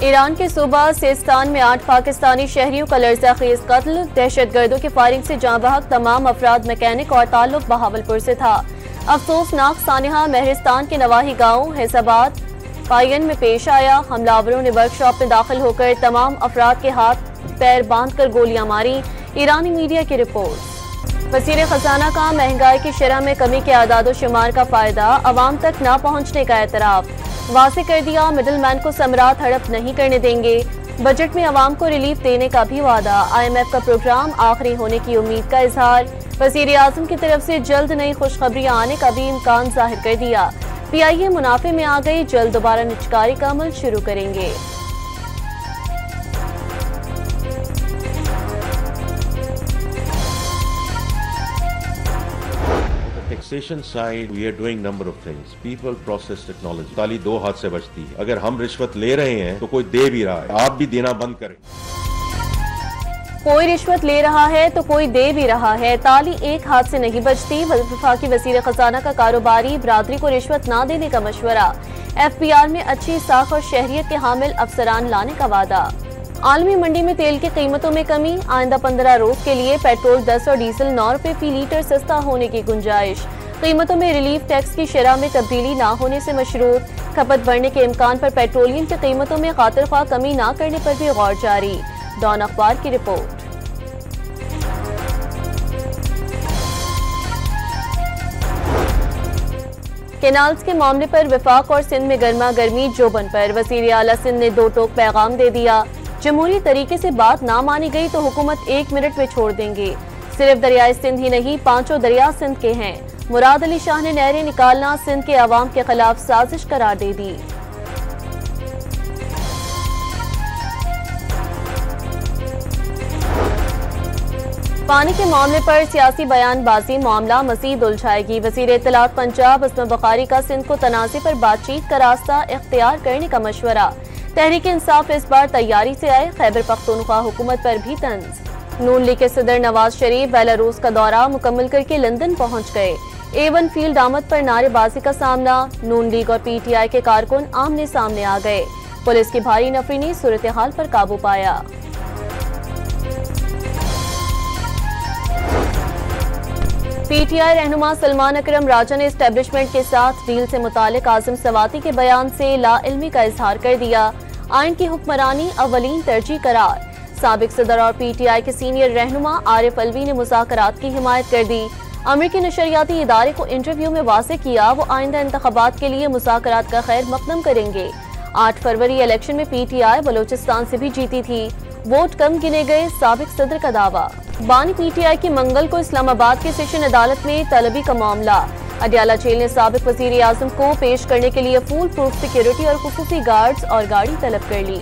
Iran के सूबा सिस्तान में 8 पाकिस्तानी शहरियों का लर्ज़ाखेज़ कत्ल। दहशतगर्दों की फायरिंग से जाँ बहक तमाम अफराद मैकेनिक और ताल्लुक बहावलपुर से था। अफसोसनाक सानिहा महरिस्तान के नवाही गांव हैसाबाद पायन में पेश आया। हमलावरों ने वर्कशॉप में दाखिल होकर तमाम अफराद के हाथ पैर बांधकर गोलियां मारी। ईरानी मीडिया की रिपोर्ट। वज़ीर खजाना का महंगाई की शरह में कमी के आदादो शुमार का फायदा अवाम तक न पहुंचने का एतराफ। वाज़ेह कर दिया, मिडिल मैन को समरात हड़प नहीं करने देंगे। बजट में अवाम को रिलीफ देने का भी वादा। IMF का प्रोग्राम आखिरी होने की उम्मीद का इजहार। वज़ीर आज़म की तरफ से जल्द नई खुशखबरियां आने का भी इम्कान जाहिर कर दिया। PIA मुनाफे में आ गई, जल्द दोबारा निचकारी का अमल शुरू करेंगे। Taxation side we are doing number of things. People process technology, ताली 2 हाथ से बचती है। अगर हम रिश्वत ले रहे हैं तो कोई दे भी रहा है, आप भी देना बंद करें। कोई रिश्वत ले रहा है तो कोई दे भी रहा है, ताली एक हाथ से नहीं बचती। वफाकी वज़ीर खजाना का कारोबारी बरादरी को रिश्वत न देने का मशवरा। FPR में अच्छी साख और शहरियत के हामिल अफसरान लाने का वादा। आलमी मंडी में तेल की कीमतों में कमी। आइंदा 15 रोज के लिए पेट्रोल 10 और डीजल 9 रुपए फी लीटर सस्ता होने की गुंजाइश। कीमतों में रिलीफ टैक्स की शरह में तब्दीली न होने से मशरूत। खपत बढ़ने के इम्कान पर पेट्रोलियम की कीमतों में खातिर ख्वाह कमी न करने पर भी गौर जारी। डॉन अखबार की रिपोर्ट। केनाल्स के मामले पर वफाक और सिंध में गर्मा गर्मी जोबन पर। वज़ीर आला सिंध ने 2 टोक पैगाम दे दिया। जमहूरी तरीके से बात ना मानी गई तो हुकूमत 1 मिनट में छोड़ देंगे। सिर्फ दरियाए सिंध ही नहीं, 5 दरिया सिंध के हैं। मुराद अली शाह ने नहरें निकालना सिंध के अवाम के खिलाफ साजिश करार दे दी। पानी के मामले पर सियासी बयानबाजी मामला मजीद उलझाएगी। वज़ीर इत्तलात पंजाब उसमें बुखारी का सिंध को तनाज़े पर बातचीत का रास्ता इख्तियार करने का मशवरा। तहरीक इंसाफ इस बार तैयारी से आए। खैबर पख्तूनख्वा हुकूमत पर भी तंज। नून लीग के सदर नवाज शरीफ बेलारूस का दौरा मुकम्मल करके लंदन पहुंच गए। A1 फील्ड आमद पर नारेबाजी का सामना। नून लीग और PTI के कारकुन आमने सामने आ गए। पुलिस की भारी नफरी ने सूरत हाल पर काबू पाया। PTI रहनुमा सलमान अकरम राजा ने एस्टेब्लिशमेंट के साथ डील से मुतालिक आज़म सवाती के बयान से लाइल्मी का इजहार कर दिया। आइन की हुक्मरानी अवलीन तरजीह करार। साबिक सदर और PTI के सीनियर रहनुमा आरिफ अलवी ने मुज़ाकरात की हिमायत कर दी। अमरीकी नशरियाती इदारे को इंटरव्यू में वाज़ेह किया वो आइंदा इंतखाबात के लिए मुज़ाकरात का खैर मकदम करेंगे। 8 फरवरी इलेक्शन में PTI बलोचिस्तान से भी जीती थी, वोट कम गिने गए, साबिक सदर का दावा। बानी PTI की मंगल को इस्लामाबाद की सेशन अदालत में तलबी का मामला। अडयाला जेल ने साबिक वज़ीर आज़म को पेश करने के लिए फुल प्रूफ सिक्योरिटी और खुसूसी गार्ड्स और गाड़ी तलब कर ली।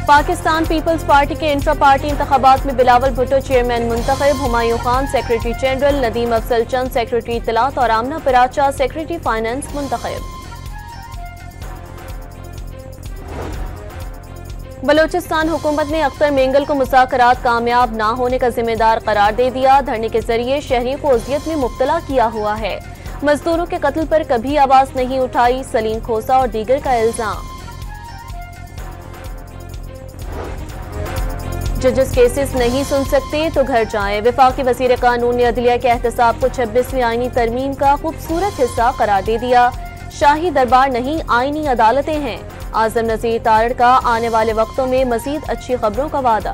पाकिस्तान पीपल्स पार्टी के इंट्रा पार्टी इंतखाबात में बिलावल भुट्टो चेयरमैन मुंतखब, Humayun Khan secretary general, Nadeem Afzal Chan secretary इत्तलात और आमना पराचा सेक्रेटरी फाइनेंस मुंतखब। बलोचिस्तान हुकूमत ने अख्तर मेंगल को मुज़ाकरात कामयाब ना होने का जिम्मेदार करार दे दिया। धरने के जरिए शहरियों को अजियत में मुब्तला किया हुआ है। मजदूरों के कत्ल पर कभी आवाज नहीं उठाई, सलीम खोसा और दीगर का इल्जाम। जजेस केसेस नहीं सुन सकते तो घर जाएं। वफाकी वज़ीर कानून ने अदलिया के एहतसाब को 26वीं आईनी तरमीम का खूबसूरत हिस्सा करार दे दिया। शाही दरबार नहीं, आईनी अदालतें हैं। आजम नज़ीर तारड़ का आने वाले वक्तों में मजीद अच्छी खबरों का वादा।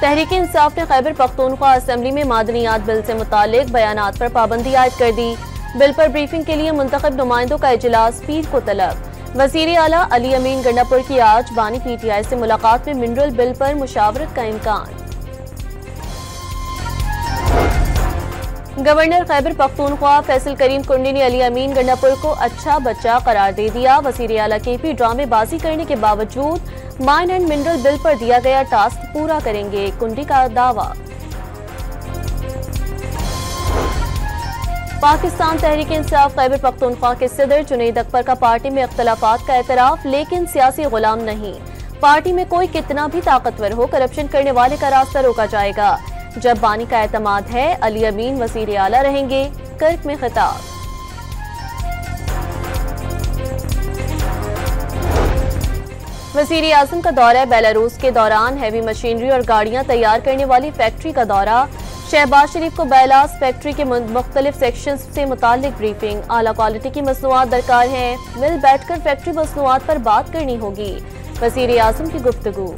तहरीक इंसाफ ने खैबर पख्तूनख्वा असेंबली में मादनियात बिल से मुतालिक बयानात पर पाबंदी आयद कर दी। बिल पर ब्रीफिंग के लिए मुंतखब नुमाइंदों का इजलास पीर को तलब। वज़ीर आला अली अमीन गंडापुर की आज बानी PTI से मुलाकात में मिनरल बिल पर मुशावरत का इम्कान। गवर्नर खैबर पख्तूनख्वा फैसल करीम कुंडी ने अली अमीन गंडापुर को अच्छा बच्चा करार दे दिया। वज़ीर आला KP ड्रामेबाजी करने के बावजूद माइन एंड मिनरल बिल पर दिया गया टास्क पूरा करेंगे, कुंडी का दावा। पाकिस्तान तहरीक इंसाफ खैबर पख्तूनख्वा के सदर जुनैद अकबर का पार्टी में इख्तलाफात का एतराफ, लेकिन सियासी गुलाम नहीं। पार्टी में कोई कितना भी ताकतवर हो, करप्शन करने वाले का रास्ता रोका जाएगा। जब बानी का एतमाद है, अली अमीन वज़ीर आला रहेंगे, कर्क में खिताब। वज़ीर आज़म का दौरा बेलारूस के दौरान हैवी मशीनरी और गाड़ियां तैयार करने वाली फैक्ट्री का दौरा। शहबाज शरीफ को बैलास फैक्ट्री के मुख्तलिफ सेक्शंस से मुतालिक ब्रीफिंग। आला क्वालिटी की मसनूआत दरकार हैं, मिल बैठकर फैक्ट्री मसनूआत पर बात करनी होगी, वज़ीर आज़म की गुफ्तगू।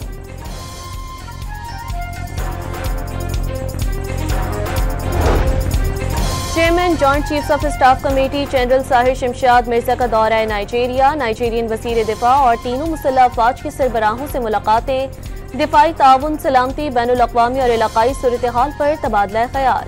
Chairman joint chiefs of staff committee general Sahir Shamshad Mirza का दौरा है नाइजीरिया। नाइजीरियन वज़ीर दिफा और तीनों मुसल्लह अफवाज के सरबराहों से मुलाकातें। दिफाई ताउन, सलामती, बैनुल अक़वामी और इलाकाई सूरत हाल पर तबादला ख्याल।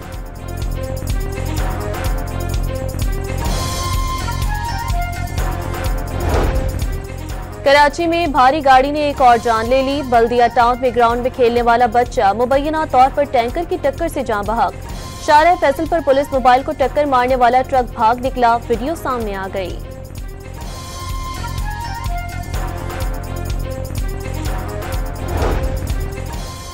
कराची में भारी गाड़ी ने एक और जान ले ली। बल्दिया टाउन में ग्राउंड में खेलने वाला बच्चा मुबैना तौर पर टैंकर की टक्कर से जान बहक। शारा फैसल पर पुलिस मोबाइल को टक्कर मारने वाला ट्रक भाग निकला, वीडियो सामने आ गई।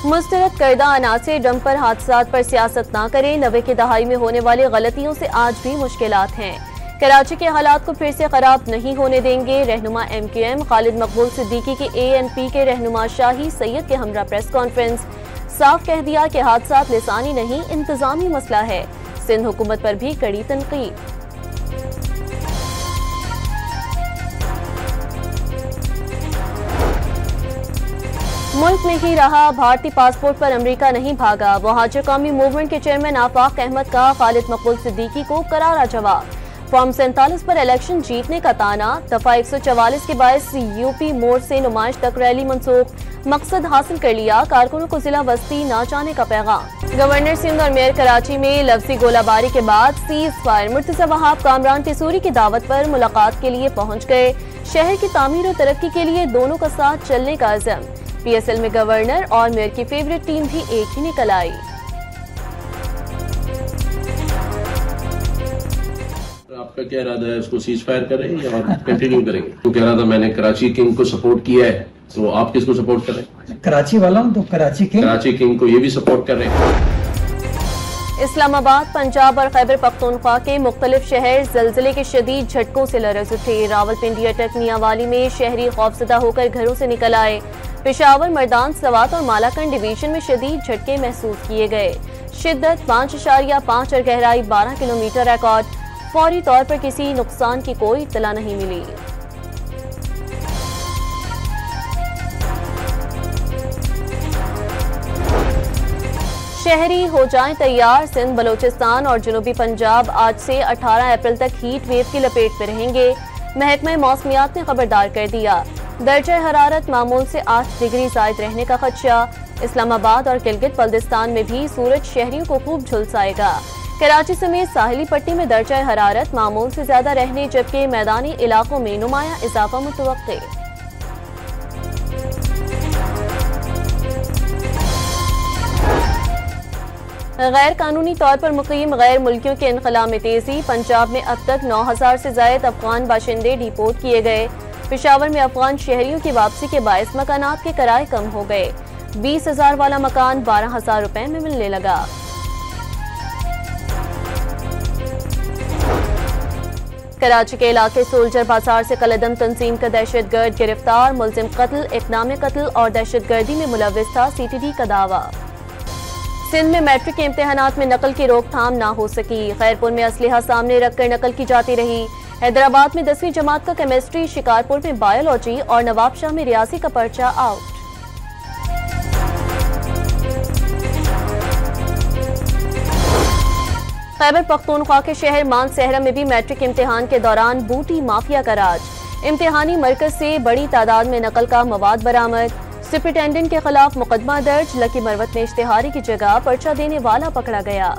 मुस्तरद करदा अनासे डंपर हादसात पर सियासत ना करें। 90 की दहाई में होने वाली गलतियों से आज भी मुश्किलात हैं। कराची के हालात को फिर से खराब नहीं होने देंगे। रहनुमा MQM खालिद मकबूल सिद्दीकी के ANP के रहनुमा शाही सैयद के हमरा प्रेस कॉन्फ्रेंस। साफ कह दिया कि हादसात लिसानी नहीं, इंतजामी मसला है। सिंध हुकूमत पर भी कड़ी तनकीद। मुल्क में ही रहा, भारतीय पासपोर्ट पर अमेरिका नहीं भागा। मुहाजिर कौमी मूवमेंट के चेयरमैन आफाक अहमद का खालिद मकबूल सिद्दीकी को करारा जवाब। फॉर्म 47 पर इलेक्शन जीतने का ताना। दफा 144 के बायस यूपी मोड़ से नुमाइश तक रैली मनसूख। मकसद हासिल कर लिया, कारकुनों को जिला बस्ती ना जाने का पैगाम। गवर्नर सिंध और मेयर कराची में लफ्जी गोलाबारी के बाद सीज फायर। मुर्तजा वहाब कामरान टिसूरी की दावत पर मुलाकात के लिए पहुंच गए। शहर की तामीर और तरक्की के लिए दोनों का साथ चलने का अज़म। PSL में गवर्नर और मेयर की फेवरेट टीम भी एक ही निकल आई। आपका क्या इरादा है, इसको सीज फायर करें या कंटिन्यू करेंगे? तो कह रहा था मैंने कराची किंग को सपोर्ट किया है, तो आप किसको सपोर्ट कर रहे हैं? कराची वाला हूं तो कराची किंग को ये भी सपोर्ट कर रहे हैं। इस्लामाबाद, पंजाब और खैबर पख्तूनख्वा के मुख्तलिफ शहर जलजिले के शदीद झटकों से लरज़ उठे। रावलपिंडी अटक मियांवाली में शहरी खौफजदा होकर घरों से निकल आए। पेशावर, मर्दान, सवात और मालाकंड डिवीजन में शदीद झटके महसूस किए गए। शिद्दत 5.5 और गहराई 12 किलोमीटर रिकॉर्ड। फौरी तौर पर किसी नुकसान की कोई इत्तला नहीं मिली। शहरी हो जाएं तैयार। सिंध, बलोचिस्तान और जनूबी पंजाब आज से 18 अप्रैल तक हीट वेव की लपेट में रहेंगे। महकमा मौसमियात ने खबरदार कर दिया। दर्जा हरारत मामूल से 8 डिग्री जायद रहने का खदशा। इस्लामाबाद और गिलगित बल्दिस्तान में भी सूरज शहरियों को खूब झुलसाएगा। कराची समेत साहिली पट्टी में दर्जा हरारत मामूल से ज्यादा रहने, जबकि मैदानी इलाकों में नुमाया इजाफा मुतवक्के। गैर कानूनी तौर पर मुकीम गैर मुल्कियों के इनखला में तेजी। पंजाब में अब तक 9000 से ज्यादा अफगान बाशिंदे डिपोर्ट किए गए। पेशावर में अफगान शहरियों की वापसी के बायस मकानात के किराए कम हो गए। 20,000 वाला मकान 12,000 रुपए में मिलने लगा। कराची के इलाके सोल्जर बाजार से कलदम तंजीम का दहशतगर्द गिरफ्तार। मुलजिम कत्ल, इक़दाम कत्ल और दहशतगर्दी में मुलव्विस था, CTD का दावा। सिंध में मैट्रिक के इम्तिहानात में नकल की रोकथाम ना हो सकी। खैरपुर में असलहा सामने रखकर नकल की जाती रही। हैदराबाद में 10वीं जमात का केमिस्ट्री, शिकारपुर में बायोलॉजी और नवाबशाह में रियासी का पर्चा आउट। खैबर पख्तूनख्वा के शहर मानसहरा में भी मैट्रिक इम्तिहान के दौरान बूटी माफिया का राज। इम्तिहानी मरकज से बड़ी तादाद में नकल का मवाद बरामद। सुपरिटेंडेंट के खिलाफ मुकदमा दर्ज। लकी मरवत में इश्तिहारी की जगह पर्चा देने वाला पकड़ा गया।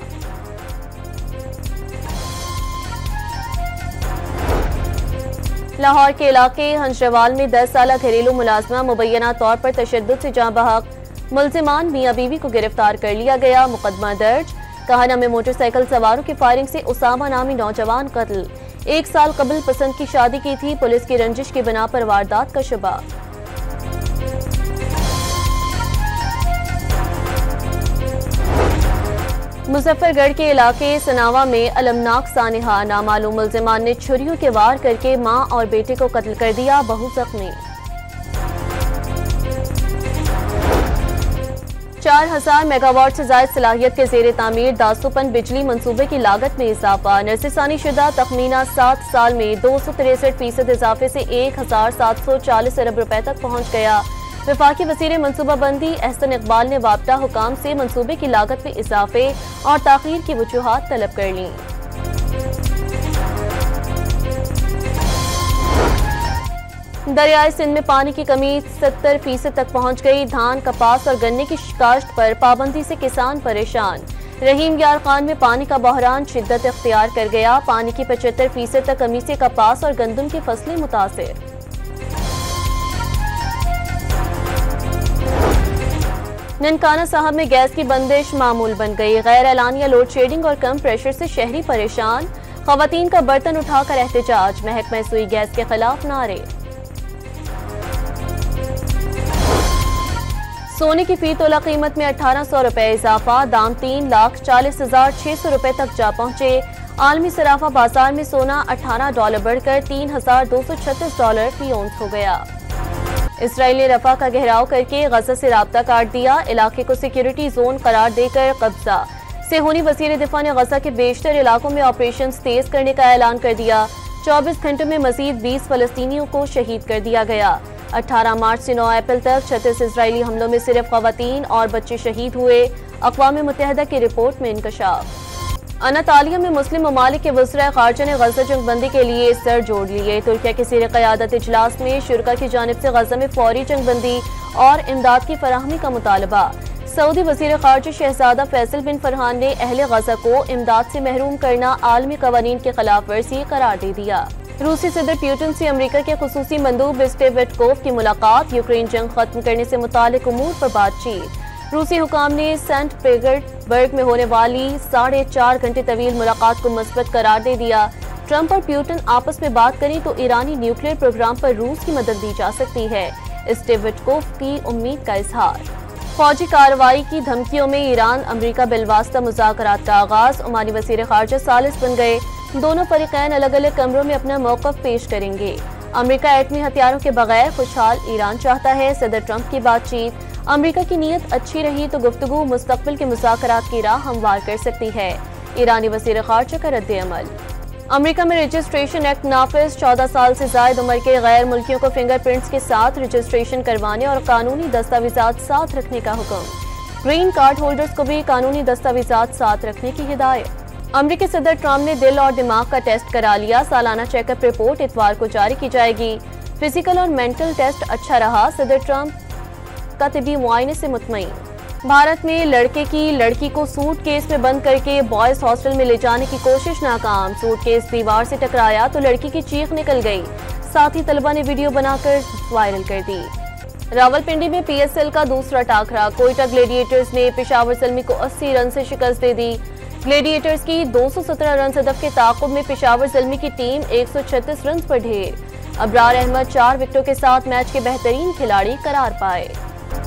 लाहौर के इलाके हंजरवाल में 10 साला घरेलू मुलाजमा मुबैना तौर पर तशद्दुद से जाँ बहक। मुलजिमान मियाँ बीवी को गिरफ्तार कर लिया गया। मुकदमा दर्ज। कहाना में मोटरसाइकिल सवारों की फायरिंग से उसामा नामी नौजवान कत्ल। 1 साल कबल पसंद की शादी की थी, पुलिस की रंजिश की बिना पर वारदात का शुबा। मुजफ्फरगढ़ के इलाके सनावा में अलमनाक सानिहा, नामालूम मुल्जिमान ने छुरियों के वार करके मां और बेटे को कत्ल कर दिया, बहू जख्मी। 4000 मेगावाट से ज्यादा सलाहियत के जेर तामीर दासोपन बिजली मंसूबे की लागत में इजाफा, नजरसानी शुदा तखमीना 7 साल में 263% इजाफे से 1740 अरब रुपए तक पहुंच गया। वफाकी वज़ीर मनसूबाबंदी एहसन इकबाल ने वाबता हुकाम से मंसूबे की लागत में इजाफे और ताखीर की वजूहात तलब कर लीं। दरियाए सिंध में पानी की कमी 70% तक पहुंच गई, धान, कपास और गन्ने की काश्त पर पाबंदी से किसान परेशान। रहीम यार खान में पानी का बहरान शिद्दत इख्तियार कर गया, पानी की 75% तक कमी से कपास और गंदम की फसलें मुतासिर। ननकाना साहब में गैस की बंदिश मामूल बन गई, गैर एलानिया लोड शेडिंग और कम प्रेशर से शहरी परेशान, खवातीन का बर्तन उठाकर एहतजाज, महकमा सुई गैस के खिलाफ नारे। सोने की फी तोला कीमत में 1800 रुपए इजाफा, दाम 3,40,600 रुपए तक जा पहुंचे। आलमी सराफा बाजार में सोना $18 बढ़कर $3,236 फी औंस हो गया। इसराइल ने रफा का घेराव करके गजा से राब्ता काट दिया, इलाके को सिक्योरिटी जोन करार देकर कब्जा। सेहूनी वज़ीर दिफा ने गजा के बेशतर इलाकों में ऑपरेशन तेज करने का ऐलान कर दिया। 24 घंटों में मजीद 20 फलस्तीनियों को शहीद कर दिया गया। 18 मार्च से 9 अप्रैल तक 36 इजरायली हमलों में सिर्फ खवातीन और बच्चे शहीद हुए, अक़वाम मुत्तहिदा की रिपोर्ट में इंकशाफ। अनातालिया में मुस्लिम ममालिक के वज़ीर ख़ारजा ने गजा जंगबंदी के लिए सर जोड़ लिए। तुर्किया के ज़ेर क़यादत इजलास में शुरका की जानिब से गजा में फौरी जंगबंदी और इमदाद की फराहमी का मुतालबा। सऊदी वज़ीर ख़ारजा शहजादा फैसल बिन फरहान ने अहले गजा को इमदाद से महरूम करना आलमी कवानीन की खिलाफ वर्जी करार दे दिया। रूसी सदर प्यूटिन से अमरीका के खुसूसी मंदूब स्टीव विटकोफ की मुलाकात, यूक्रेन जंग खत्म करने से मुतालिक उमूर पर बातचीत। रूसी हुकाम ने सेंट पीटर्सबर्ग में होने वाली 4.5 घंटे तवील मुलाकात को मुस्बत करार दे दिया। ट्रंप और प्यूटिन आपस में बात करें तो ईरानी न्यूक्लियर प्रोग्राम पर रूस की मदद दी जा सकती है, स्टीव विटकोफ की उम्मीद का इजहार। फौजी कार्रवाई की धमकियों में ईरान अमरीका बिलवास्ता मुज़ाकरात का आगाज, ओमानी वज़ीर ख़ारजा सालिस बन गए। दोनों फरीकैन अलग अलग कमरों में अपना मौक़िफ़ पेश करेंगे। अमरीका एटमी हथियारों के बगैर खुशहाल ईरान चाहता है, सदर ट्रंप की बातचीत। अमरीका की नीयत अच्छी रही तो गुफ्तगू मुस्तक़बिल के मुज़ाकरात की राह हमवार कर सकती है, ईरानी वज़ीर ख़ारजा का रद्द-ए-अमल। अमरीका में रजिस्ट्रेशन एक्ट नाफिज, 14 साल से ज़ायद उम्र के गैर मुल्कियों को फिंगरप्रिंट्स के साथ रजिस्ट्रेशन करवाने और कानूनी दस्तावेज़ात साथ रखने का हुक्म। ग्रीन कार्ड होल्डर्स को भी कानूनी दस्तावेज़ात साथ रखने की हिदायत। अमरीकी सदर ट्रंप ने दिल और दिमाग का टेस्ट करा लिया, सालाना चेकअप रिपोर्ट इतवार को जारी की जाएगी। फिजिकल और मेंटल टेस्ट अच्छा रहा, सदर ट्रंप का तिबी मुआयने से मुतमईन। भारत में लड़के की लड़की को सूटकेस में बंद करके बॉयज हॉस्टल में ले जाने की कोशिश नाकाम, सूटकेस दीवार से टकराया तो लड़की की चीख निकल गई, साथी तलबा ने वीडियो बनाकर वायरल कर दी। रावलपिंडी में PSL का दूसरा टाकरा, कोयटा ग्लेडिएटर्स ने पेशावर ज़ल्मी को 80 रन से शिकस्त दे दी। ग्लेडिएटर्स की 217 रन हदफ के ताक़ुब में पेशावर ज़ल्मी की टीम 136 रन पर ढेर। अबरार अहमद 4 विकेटों के साथ मैच के बेहतरीन खिलाड़ी करार पाए।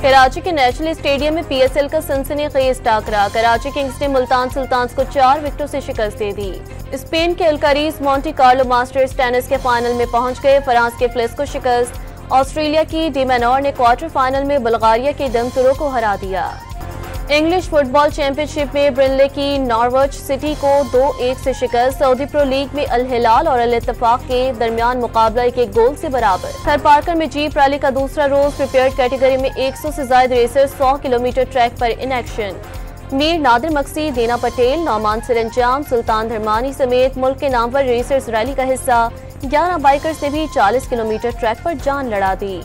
कराची के नेशनल स्टेडियम में PSL का सनसनीखेज टाकरा, कराची किंग्स ने मुल्तान सुल्तान्स को 4 विकेटों से शिकस्त दे दी। स्पेन के अल्कारीज मोंटे कार्लो मास्टर्स टेनिस के फाइनल में पहुंच गए, फ्रांस के फ्लेस को शिकस्त। ऑस्ट्रेलिया की डी मैनोर ने क्वार्टर फाइनल में बुल्गारिया के दमतुरो को हरा दिया। इंग्लिश फुटबॉल चैंपियनशिप में ब्रिनले की नॉर्विच सिटी को 2-1 से शिकस्त। सऊदी प्रो लीग में अल हिलाल और अल इत्तेफाक के दरमियान मुकाबला 1-1 गोल से बराबर। थर पार्कर में जीप रैली का दूसरा रोज, प्रिपेयर्ड कैटेगरी में 100 से ज्यादा रेसर्स 100 किलोमीटर ट्रैक पर इन एक्शन। मीर नादिर मक्सी, देना पटेल, नौमान सरंजाम, सुल्तान धरमानी समेत मुल्क के नामवर रेसर्स रैली का हिस्सा। 11 बाइकर्स ने भी 40 किलोमीटर ट्रैक पर जान लड़ा दी।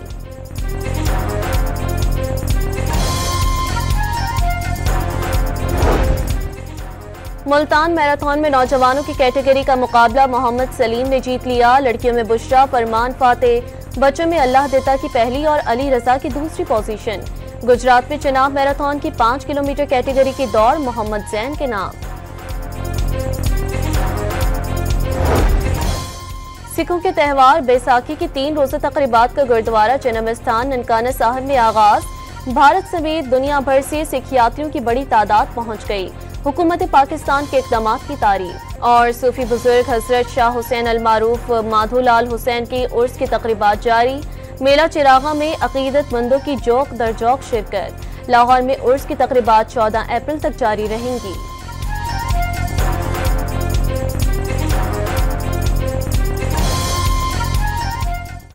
मुल्तान मैराथन में नौजवानों की कैटेगरी का मुकाबला मोहम्मद सलीम ने जीत लिया। लड़कियों में बुशरा, फरमान फातेह, बच्चों में अल्लाह देता की पहली और अली रजा की दूसरी पोजीशन। गुजरात में चनाब मैराथन की 5 किलोमीटर कैटेगरी की दौड़ मोहम्मद जैन के नाम। सिखों के त्यौहार बैसाखी की 3 रोजा तकरीबात का गुरुद्वारा जन्म स्थान ननकाना साहिब में आगाज। भारत समेत दुनिया भर से सिख यात्रियों की बड़ी तादाद पहुंच गई। हुकूमत पाकिस्तान के इक़दामात की तारीफ। और सूफी बुजुर्ग हजरत शाह हुसैन अल मारूफ माधोलाल हुसैन की उर्स की तकरीबात जारी। मेला चिरागा में अकीदतमंदों की जोक दर जोक शिरकत। लाहौर में उर्स की तकरीबात 14 अप्रैल तक जारी रहेंगी।